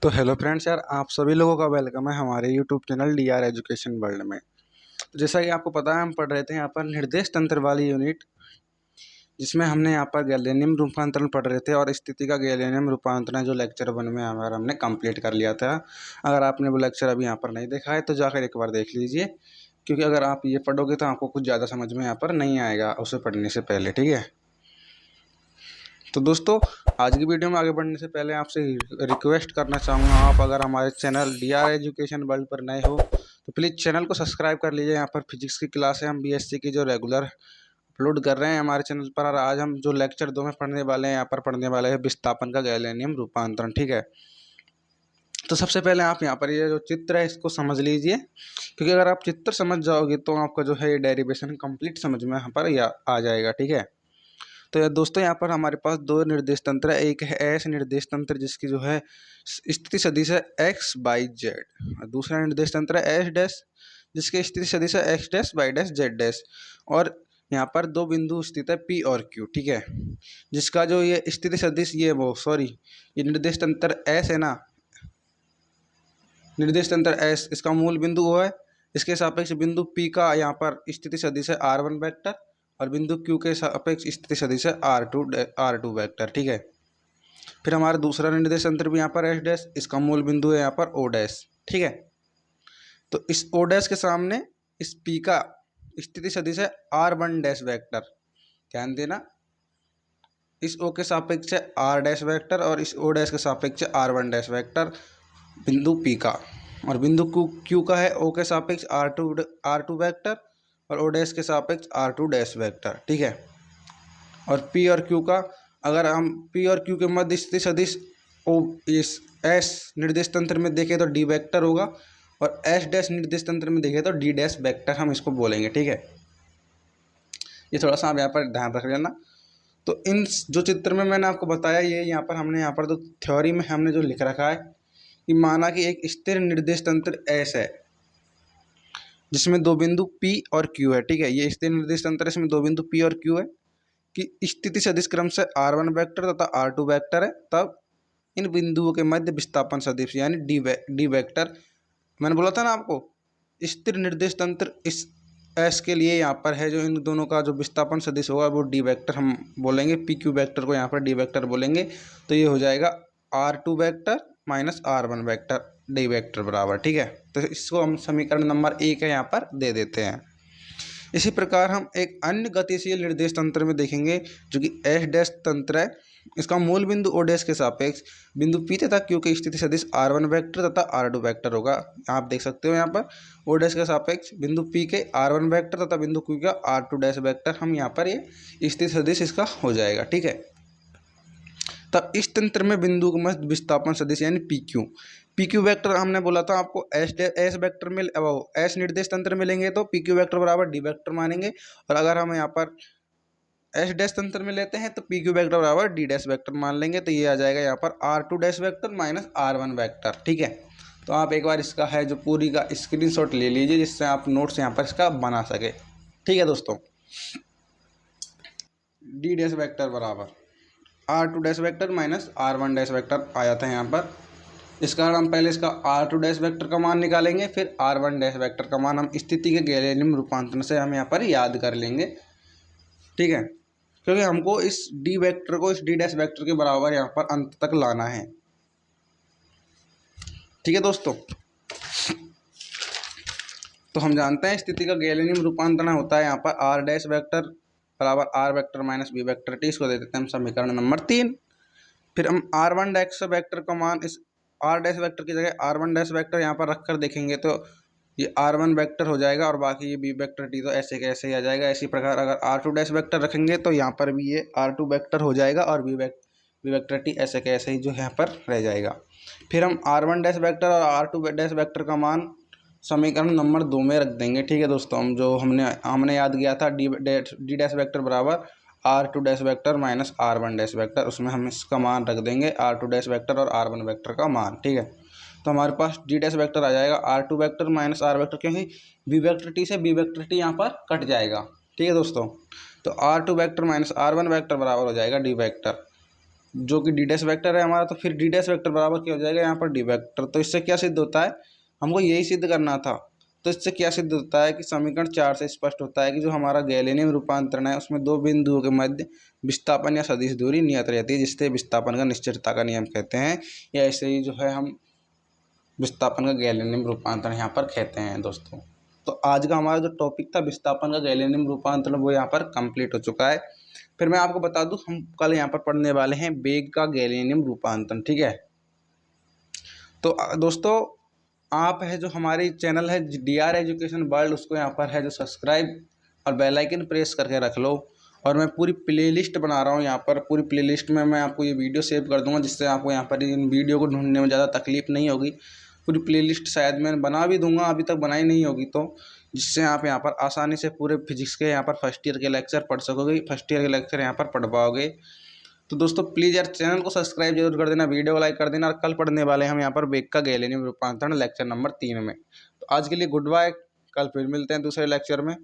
तो hello friends यार, आप सभी लोगों का वेलकम है हमारे YouTube channel DR education world में। तो जैसा कि आपको पता है, हम पढ़ रहे थे यहाँ पर निर्देश तंत्र वाली यूनिट, जिसमें हमने यहाँ पर गैलेनियम रूपांतरण पढ़ रहे थे और स्थिति का गैलेनियम रूपांतरण जो लेक्चर 1 में हमारा हमने कंप्लीट कर लिया था। अगर आपने वो लेक्चर अभी यहाँ पर नहीं देखा है तो जाकर एक बार देख लीजिए, क्योंकि अगर आप ये पढ़ोगे तो आपको कुछ ज़्यादा समझ में यहाँ पर नहीं आएगा उसे पढ़ने से पहले। ठीक है, तो दोस्तों आज की वीडियो में आगे बढ़ने से पहले आपसे रिक्वेस्ट करना चाहूँगा, आप अगर हमारे चैनल डीआर एजुकेशन वर्ल्ड पर नए हो तो प्लीज़ चैनल को सब्सक्राइब कर लीजिए। यहाँ पर फिजिक्स की क्लास है, हम बीएससी की जो रेगुलर अपलोड कर रहे हैं हमारे चैनल पर। और आज हम जो लेक्चर 2 में पढ़ने वाले हैं, यहाँ पर पढ़ने वाले हैं विस्थापन का गैलेनियम रूपांतरण। ठीक है, तो सबसे पहले आप यहाँ पर ये जो चित्र है इसको समझ लीजिए, क्योंकि अगर आप चित्र समझ जाओगे तो आपका जो है ये डेरिवेशन कंप्लीट समझ में यहाँ पर आ जाएगा। ठीक है, तो यार दोस्तों यहाँ पर हमारे पास दो निर्देश तंत्र है। एक है एस निर्देश तंत्र, जिसकी जो है स्थिति सदिश है एक्स बाई जेड, और दूसरा निर्देश तंत्र है एस डैश, जिसकी स्थिति सदिश है x dash by dash Z dash. और यहाँ पर दो बिंदु स्थित है पी और क्यू। ठीक है, जिसका जो ये स्थिति सदिश ये निर्देश तंत्र एस है ना, निर्देश तंत्र एस, इसका मूल बिंदु वो है। इसके सापेक्ष बिंदु पी का यहाँ पर स्थिति सदिश है r1 वेक्टर, और बिंदु क्यू के सापेक्ष स्थिति सदिश है r2 वेक्टर। ठीक है, फिर हमारा दूसरा निर्देश तंत्र भी यहाँ पर एस डैश, इसका मूल बिंदु है यहाँ पर ओ डैश। ठीक है, तो इस ओ डैश के सामने इस पी का स्थिति सदिश है r1 डैश वेक्टर। ध्यान देना, इस ओ के सापेक्ष है r डैश वेक्टर और इस ओ डैश के सापेक्ष है r1 डैश वेक्टर बिंदु पी का, और बिंदु क्यू का है ओ के सापेक्ष r2 वेक्टर और ओ डैश के सापेक्ष r2 डैश वेक्टर। ठीक है, और पी और क्यू का, अगर हम पी और क्यू के मध्य स्थिति सदिश ओ इस एस निर्देश तंत्र में देखें तो डी वेक्टर होगा, और एस डैश निर्देश तंत्र में देखें तो डी डैश वेक्टर हम इसको बोलेंगे। ठीक है, ये थोड़ा सा आप यहाँ पर ध्यान रख लेना। तो इन जो चित्र में मैंने आपको बताया, ये यहाँ पर तो थ्योरी में हमने जो लिख रखा है कि माना कि एक स्थिर निर्देश तंत्र एस है जिसमें दो बिंदु P और Q है। ठीक है, ये स्थिर निर्देश तंत्र है, इसमें दो बिंदु P और Q है कि स्थिति सदिश क्रम से r1 वेक्टर तथा r2 वेक्टर है, तब इन बिंदुओं के मध्य विस्थापन सदिश यानी डी वेक्टर। मैंने बोला था ना आपको, स्थिर निर्देश तंत्र इस एस के लिए यहाँ पर है, जो इन दोनों का जो विस्थापन सदिश होगा वो डी वेक्टर हम बोलेंगे, पी क्यू वेक्टर को यहाँ पर डी वेक्टर बोलेंगे। तो ये हो जाएगा r2 vector minus r1 vector D vector बराबर। ठीक है, तो इसको हम समीकरण नंबर 1 है यहाँ पर दे देते हैं। इसी प्रकार हम एक अन्य गतिशील निर्देश तंत्र में देखेंगे जो कि एस डैश तंत्र है। इसका मूल बिंदु ओ डैश के सापेक्ष बिंदु पी तथा क्यू के स्थिति सदिश r1 वेक्टर तथा r2 वेक्टर होगा। आप देख सकते हो यहाँ पर ओ डैश के सापेक्ष बिंदु पी के r1 वेक्टर तथा बिंदु क्यू का r2 डैश वेक्टर, हम यहाँ पर ये स्थिति सदिश इसका हो जाएगा। ठीक है, तब इस तंत्र में बिंदु का मध्य विस्थापन सदिश यानी पी क्यू वेक्टर हमने बोला था आपको एस वेक्टर में एस निर्देश तंत्र मिलेंगे तो पी क्यू वेक्टर बराबर डी वेक्टर मानेंगे, और अगर हम यहाँ पर एस डैश तंत्र में लेते हैं तो पी क्यू वेक्टर बराबर डी डैश वेक्टर मान लेंगे। तो ये आ जाएगा यहाँ पर r2 dash vector minus r1 vector. ठीक है, तो आप एक बार इसका है जो पूरी का स्क्रीनशॉट ले लीजिए, जिससे आप नोट्स यहाँ पर इसका बना सके। ठीक है दोस्तों, डी डैश वेक्टर बराबर r2 dash vector minus r1 dash vector आया था यहाँ पर। इस कारण हम पहले इसका r2 डैश वेक्टर का मान निकालेंगे, फिर r1 डैश वेक्टर का मान हम स्थिति के गैलेनियम रूपांतरण से हम यहाँ पर याद कर लेंगे। ठीक है, क्योंकि हमको इस डी वेक्टर को इस डी डैश वेक्टर के बराबर यहाँ पर अंत तक लाना है। ठीक है दोस्तों, तो हम जानते हैं स्थिति का गैलेनियम रूपांतरण होता है यहाँ पर r डैश वेक्टर बराबर r vector minus B vector t, इसको दे देते हैं हम समीकरण नंबर 3। फिर हम r1 डैश वेक्टर का मान इस r डैश वेक्टर की जगह r1 डैश वेक्टर यहाँ पर रखकर देखेंगे तो ये r1 वेक्टर हो जाएगा, और बाकी ये b वेक्टर टी तो ऐसे के ऐसे ही आ जाएगा। इसी प्रकार अगर r2 डैश वेक्टर रखेंगे तो यहाँ पर भी ये r2 वेक्टर हो जाएगा, और b वेक्टर टी ऐसे के ऐसे ही जो यहाँ पर रह जाएगा। फिर हम r1 डैश वेक्टर और r2 डैश वेक्टर का मान समीकरण नंबर 2 में रख देंगे। ठीक है दोस्तों, हम जो हमने याद किया था डी डैश वेक्टर बराबर r2 dash vector minus r1 dash vector, उसमें हम इसका मान रख देंगे r2 डैश वेक्टर और r1 वेक्टर का मान। ठीक है, तो हमारे पास डी डैश वेक्टर आ जाएगा r2 vector minus r vector, क्योंकि बी वेक्टर टी से बी वेक्टर टी यहाँ पर कट जाएगा। ठीक है दोस्तों, तो r2 vector minus r1 vector बराबर हो जाएगा डी वेक्टर। जो कि डी डैश वेक्टर है हमारा, तो फिर डी डैश वेक्टर बराबर क्या हो जाएगा यहाँ पर डी वेक्टर। तो इससे क्या सिद्ध होता है, हमको यही सिद्ध करना था। तो इससे क्या सिद्ध होता है कि समीकरण 4 से स्पष्ट होता है कि जो हमारा गैलेनियम रूपांतरण है उसमें दो बिंदुओं के मध्य विस्थापन या सदिश दूरी नियत रहती है, जिससे विस्थापन का निश्चितता का नियम कहते हैं, या ऐसे ही जो है हम विस्थापन का गैलेनियम रूपांतरण यहाँ पर कहते हैं दोस्तों। तो आज का हमारा जो टॉपिक था विस्थापन का गैलेनियम रूपांतरण वो यहाँ पर कंप्लीट हो चुका है। फिर मैं आपको बता दूं हम कल यहाँ पर पढ़ने वाले हैं वेग का गैलेनियम रूपांतरण, ठीक है। तो दोस्तों आप है जो हमारी चैनल है DR एजुकेशन वर्ल्ड, उसको यहाँ पर है जो सब्सक्राइब और बेल आइकन प्रेस करके रख लो। और मैं पूरी प्लेलिस्ट बना रहा हूँ यहाँ पर, पूरी प्लेलिस्ट में मैं आपको ये वीडियो सेव कर दूंगा, जिससे आपको यहाँ पर इन वीडियो को ढूंढने में ज़्यादा तकलीफ नहीं होगी। पूरी प्लेलिस्ट शायद मैं बना भी दूंगा, अभी तक बनाई नहीं होगी, तो जिससे आप यहाँ पर आसानी से पूरे फिजिक्स के यहाँ पर फर्स्ट ईयर के लेक्चर पढ़ सकोगे, फर्स्ट ईयर के लेक्चर यहाँ पर पढ़ पाओगे। तो दोस्तों प्लीज़ यार चैनल को सब्सक्राइब जरूर कर देना, वीडियो को लाइक कर देना। और कल पढ़ने वाले हैं हम यहाँ पर वेग का गैलेनियम रूपांतरण लेक्चर नंबर 3 में। तो आज के लिए गुड बाय, कल फिर मिलते हैं दूसरे लेक्चर में।